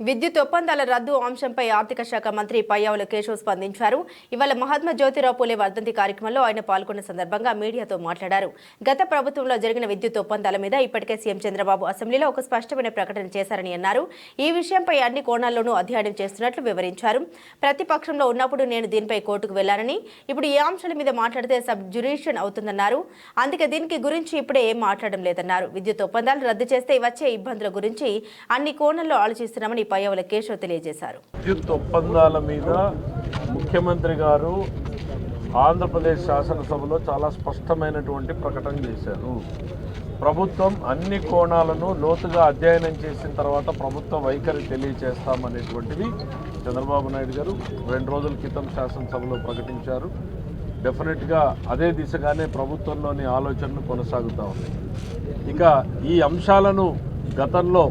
విద్యుత్ ఒప్పందాల రద్దు అంశంపై ఆర్థిక శాఖ మంత్రి పయ్యావుల కేశవ్ స్పందించారు. ఇవాళ మహాత్మా జ్యోతిరావు పూలే వర్ధంతి కార్యక్రమంలో ఆయన పాల్గొన్న సందర్భంగా మీడియాతో మాట్లాడారు. గత ప్రభుత్వంలో జరిగిన విద్యుత్ ఒప్పందాల మీద ఇప్పటికే సీఎం చంద్రబాబు అసెంబ్లీలో ఒక స్పష్టమైన ప్రకటన చేశారని అన్నారు. ఈ విషయంపై అన్ని కోణాల్లోనూ అధ్యయనం చేస్తున్నట్లు వివరించారు. ప్రతిపక్షంలో ఉన్నప్పుడు నేను దీనిపై కోర్టుకు వెళ్లానని, ఇప్పుడు ఈ అంశాల మీద మాట్లాడితే సబ్ జ్యుడిషన్ అవుతుందన్నారు. అందుకే దీనికి గురించి ఇప్పుడే ఏం మాట్లాడడం లేదన్నారు. విద్యుత్ ఒప్పందాలు రద్దు చేస్తే వచ్చే ఇబ్బందుల గురించి అన్ని కోణాల్లో ఆలోచిస్తున్నామని పయ్యావుల కేశవ్ తెలియజేశారు. విద్యుత్ ఒప్పందాల మీద ముఖ్యమంత్రి గారు ఆంధ్రప్రదేశ్ శాసనసభలో చాలా స్పష్టమైనటువంటి ప్రకటన చేశారు. ప్రభుత్వం అన్ని కోణాలను లోతుగా అధ్యయనం చేసిన తర్వాత ప్రభుత్వ వైఖరి తెలియజేస్తామనేటువంటిది చంద్రబాబు నాయుడు గారు 2 రోజుల క్రితం శాసనసభలో ప్రకటించారు. డెఫినెట్గా అదే దిశగానే ప్రభుత్వంలోని ఆలోచనలు కొనసాగుతూ ఉన్నాయి. ఇక ఈ అంశాలను గతంలో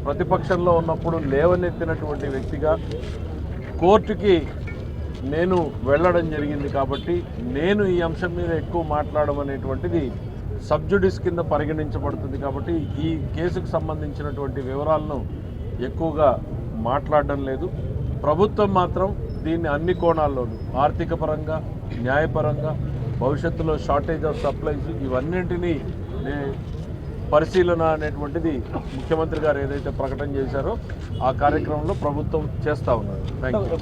ప్రతిపక్షంలో ఉన్నప్పుడు లేవనెత్తినటువంటి వ్యక్తిగా కోర్టుకి నేను వెళ్ళడం జరిగింది కాబట్టి నేను ఈ అంశం మీద ఎక్కువ మాట్లాడడం అనేటువంటిది సబ్జుడిస్ కింద పరిగణించబడుతుంది. కాబట్టి ఈ కేసుకు సంబంధించినటువంటి వివరాలను ఎక్కువగా మాట్లాడడం లేదు. ప్రభుత్వం మాత్రం దీన్ని అన్ని కోణాల్లోనూ ఆర్థిక పరంగా, న్యాయపరంగా, భవిష్యత్తులో షార్టేజ్ ఆఫ్ సప్లైస్ ఇవన్నింటినీ పరిశీలన అనేటువంటిది ముఖ్యమంత్రి గారు ఏదైతే ప్రకటన చేశారో ఆ కార్యక్రమంలో ప్రభుత్వం చేస్తూ ఉన్నారు. Thank you.